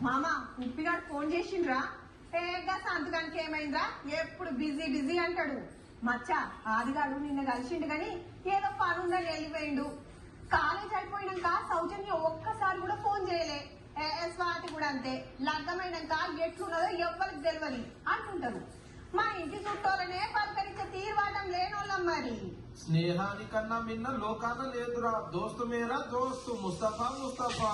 మామ ఉప్పిగాడు ఫోన్ చేసిండ్రా? ఏగా సంతకానికి ఏమైందా? ఎప్పుడు బిజీ బిజీ అంటాడు. మచ్చ ఆదిగాడు నిన్న కలిసిండు గాని ఏదో పనుందని వెళ్ళిపోయిండు. కాలేజ్ అయిపోయినాక సౌజన్య ఒక్కసారి కూడా ఫోన్ చేయలే. స్వాతి కూడా అంతే. లగ్గమైనాక ఎట్లున్నదో ఎవ్వరికి తెలియని అంటుంటారు. మా ఇంటి చుట్టూలనే పలకరించే తీర్వాటం లేనోళ్ళం మరి. స్నేహానికన్నా మిన్న లోకాన లేదురా. దోస్తు మేరా దోస్తు ముస్తఫా ముస్తఫా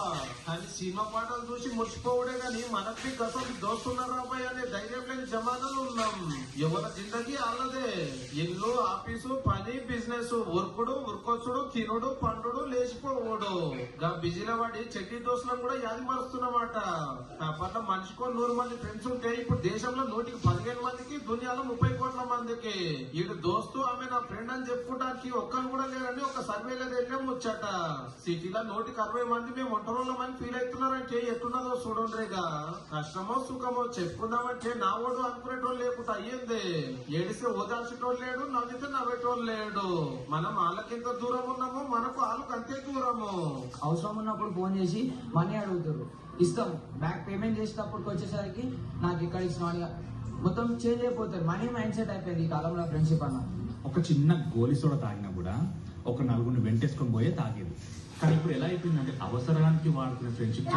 అని సినిమా పాటలు చూసి మురిసిపోవడే గాని మనకి గతం దోస్తున్నారా అబ్బాయి అనే ధైర్యం లేని జమానాలు ఉన్నాం. ఎవరి జిందగీ వాళ్ళదే. ఇల్లు ఆఫీసు పని బిజినెస్ ఉరుకుడు ఉరుకొచ్చుడు తినుడు పండుడు లేచిపోవడు. గా బిజీలో వాడి చెట్టి దోస్తులను కూడా యాది మరుస్తున్నమాట. కాకపోతే మనిషికో 100 మంది ఫ్రెండ్స్ ఉంటే ఇప్పుడు దేశంలో 115 మందికి దునియాలో 30 కోట్ల మందికి వీడు దోస్తు ఆమె నా ఫ్రెండ్ అని చెప్పుకోవడానికి ఒక్కరు కూడా లేరని ఒక సర్వేలో వెళ్ళే ముచ్చట. సిటీలో 160 మంది మేము ఒంటరోళ్ళమని ఫీల్ అవుతున్నారంటే ఎట్టున్నదో చూడండిగా. కష్టమో సుఖమో చెప్పుకుందామంటే నా ఓడు అనుకునేటోళ్ళు లేకుండా అయ్యింది. ఏడిస్తే ఓదార్చేటోళ్ళు లేడు, నవ్వితే నవ్వేటోళ్ళు లేడు. మనం వాళ్ళకింత దూరం ఉన్నాము, మనకు వాళ్ళకి అంతే దూరము. అవసరం ఉన్నప్పుడు ఫోన్ చేసి మనీ అడుగుతారు, ఇస్తాం. బ్యాక్ పేమెంట్ చేసేటప్పటికి వచ్చేసరికి నాకు ఇక్కడ ఇచ్చిన మొత్తం చేంజ్ అయిపోతారు. మనీ మైండ్ సెట్ అయిపోయింది ఈ కాలంలో ఫ్రెండ్షిప్ అన్న. ఒక చిన్న గోలి సోడా తాగినా కూడా ఒక నలుగురిని వెంటేసుకొని పోయే తాగేది. కానీ ఇప్పుడు ఎలా అయిపోయిందంటే అవసరానికి వాడుకునే ఫ్రెండ్షిప్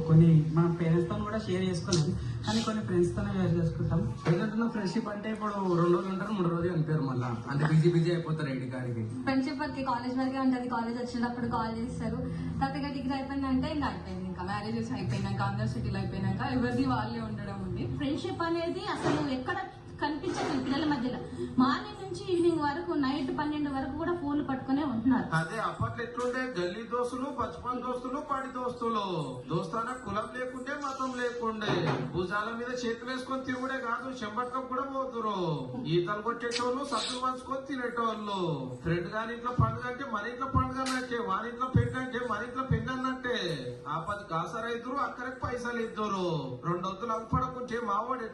కొన్ని మన పేరెంట్స్ తో కూడా షేర్ చేసుకోలేదు, కానీ కొన్ని ఫ్రెండ్స్ తోనే షేర్ చేసుకుంటాం. ఎందుకంటున్న ఫ్రెండ్షిప్ అంటే ఇప్పుడు 2 రోజులు ఉంటారు, 3 రోజులు వెళ్ళిపోయారు. మళ్ళీ అంటే బిజీ బిజీ అయిపోతారు ఐడి కాడికి. ఫ్రెండ్షిప్ వరకు కాలేజ్ వరకే ఉంటుంది. కాలేజ్ వచ్చినప్పుడు కాల్ చేస్తారు. తర్వాత డిగ్రీ అయిపోయిందంటే ఇంకా అయిపోయింది. ఇంకా మ్యారేజెస్ అయిపోయినాక అందరు సిటీలు అయిపోయినాక ఎవరిది వాళ్ళే ఉండడం ఉంది. ఫ్రెండ్షిప్ అనేది అసలు ఎక్కడ కనిపించదు పిల్లల మధ్యలో. మార్నింగ్ నుంచి ఈవినింగ్ వరకు నైట్ 12 వరకు కూడా ఫోన్లు పట్టుకునే ఉంటున్నారు. అదే అప్పట్లో ఎట్లుండే గల్లీ దోస్తులు, బచ్పన్ దోస్తులు, పడి దోస్తులు. దోస్తాన కులం లేకుంటే మతం లేకుండే. భుజాల మీద చేతులు వేసుకొని తిరుగుడే కాదు, చెంబట్కం కూడా పోతురు. ఈతలు కొట్టేటోళ్ళు, సత్తులు పంచుకొని తినేటోళ్ళు. ఫ్రెండ్ గాని ఇంట్లో పండుగ అంటే మన ఇంట్లో పండుగ అన్నట్టే, వారి ఇంట్లో పెళ్లి అంటే మన ఇంట్లో పెళ్లి అన్నట్టే. ఆపది కాసరైతురు, అక్కడికి పైసలు ఇద్దరు. 2 వద్దులు అవ్వపడకుంటే మావాడు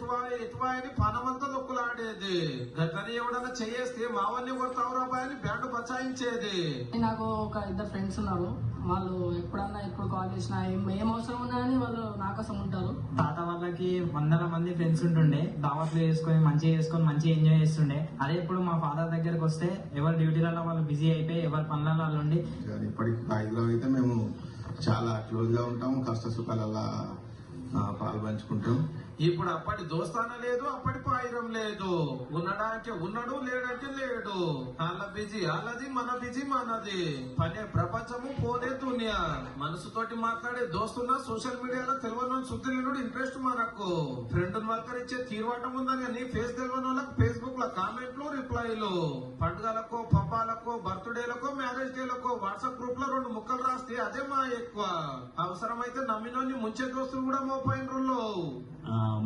ఎటువాయని పనమంతా దొక్కులాడేది. గతని ఎవడన్నా చేయేస్తే మావన్నీ కొడతావురా అని బ్యాండ్ బచాయించేది. నాకు ఒక 2 ఫ్రెండ్స్ ఉన్నారు. వాళ్ళు ఎప్పుడన్నా ఎప్పుడు కాల్ చేసినా ఏం అవసరం ఉన్నా అని వాళ్ళు నా కోసం ఉంటారు. తాత వాళ్ళకి 100 మంది ఫ్రెండ్స్ ఉంటుండే. దావత్లు చేసుకొని మంచిగా ఎంజాయ్ చేస్తుండే. అదే ఇప్పుడు మా ఫాదర్ దగ్గరకు వస్తే ఎవరి డ్యూటీలలో వాళ్ళు బిజీ అయిపోయి ఎవరి పనులలో వాళ్ళు ఉండి. ఇప్పటికి 5లో అయితే మేము చాలా క్లోజ్ గా ఉంటాము, కష్ట సుఖాలలో పాలు పంచుకుంటాం. ఇప్పుడు అప్పటి దోస్తాన లేదు, అప్పటి పాయిరం లేదు. ఉన్నడా అంటే ఉన్నాడు, లేడంటే లేడు. వాళ్ళ బిజీ వాళ్ళది, మన బిజీ మనది. పనే ప్రపంచము, పోనే దునియా. మనసుతోటి మాట్లాడే దోస్తున్నా సోషల్ మీడియాలో తెలియని శుద్ధి ఇంట్రెస్ట్ మనకు. ఫ్రెండ్ వల్కరించే తీర్వాటం ఉందని కానీ ఫేస్ తెలియని వాళ్ళకి ఫేస్బుక్ లో కామెంట్లు, రిప్లైలు. పండుగలకో, పబ్బాలకో, బర్త్డేలకో, మ్యారేజ్ డేలకో వాట్సాప్ గ్రూప్ లో 2 ముక్కలు రాస్తే అదే మా ఎక్కువ. అవసరమైతే నమ్మినోని ముంచే దోస్తులు కూడా మోపైనరులో.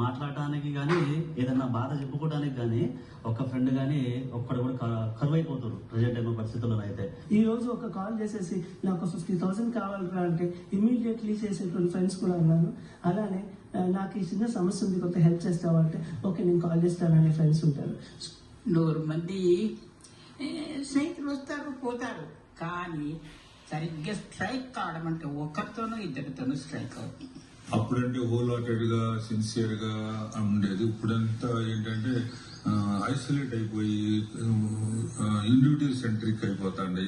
మాట్లాడటానికి గానీ ఏదన్నా బాధ చెప్పుకోవడానికి గానీ ఒక ఫ్రెండ్ గానీ ఒక్కడు కూడా కరువైపోతారు ప్రజెంట్ అయిన పరిస్థితుల్లో. అయితే ఈ రోజు ఒక కాల్ చేసేసి నాకు 50,000 కావాలరా అంటే ఇమీడియట్లీ చేసేటువంటి ఫ్రెండ్స్ కూడా ఉన్నారు. అలానే నాకు ఈ చిన్న సమస్య ఉంది, కొంత హెల్ప్ చేస్తావా అంటే ఓకే నేను కాల్ చేస్తానని ఫ్రెండ్స్ ఉంటారు. 100 మంది స్నేహితులు వస్తారు పోతారు, కానీ సరిగ్గా స్ట్రైక్ కావడం అంటే ఒకరితోనూ 2తోనూ స్ట్రైక్ అవుతుంది. అప్పుడంటే హోల్ హార్టెడ్ గా సిన్సియర్ గా ఉండేది. ఇప్పుడంతా ఏంటంటే ఐసోలేట్ అయిపోయి ఇండివిజువల్ సెంట్రిక్ అయిపోతాండి.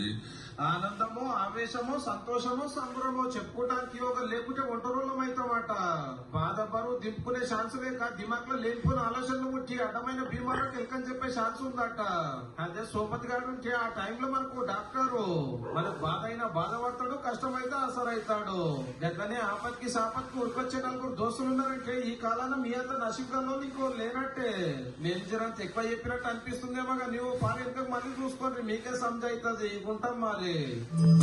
ఆనందమో, ఆవేశమో, సంతోషమో, సంబరమో చెప్పుకోవడానికి యోగా లేకుంటే ఒంటరోళ్ళం అవుతామట. బాధ బరువు దింపుకునే ఛాన్స్ లేక దిమాగ్ లో లేనిపోయిన ఆలోచనలు ముట్టి అడ్డమైన బీమాలకు ఎల్కని చెప్పే ఛాన్స్ ఉందట. అదే సోపతి గారు ఉంటే ఆ టైంలో మనకు డాక్టరు మనకు బాధ అయినా బాధపడతాడు, కష్టమైతే అసరైతాడు. గట్లనే ఆపత్కి సాపత్కి ఉరికొచ్చే 4 దోస్తులు ఉన్నారంటే ఈ కాలాన మీ అంత నశికంలో నీకు లేనట్టే. నేను జరంత ఎక్కువ చెప్పినట్టు అనిపిస్తుందేమో, నువ్వు పాలు ఎందుకు మళ్ళీ చూసుకోండి, మీకే సమజ్ అవుతుంది. ఉంటాం మరి.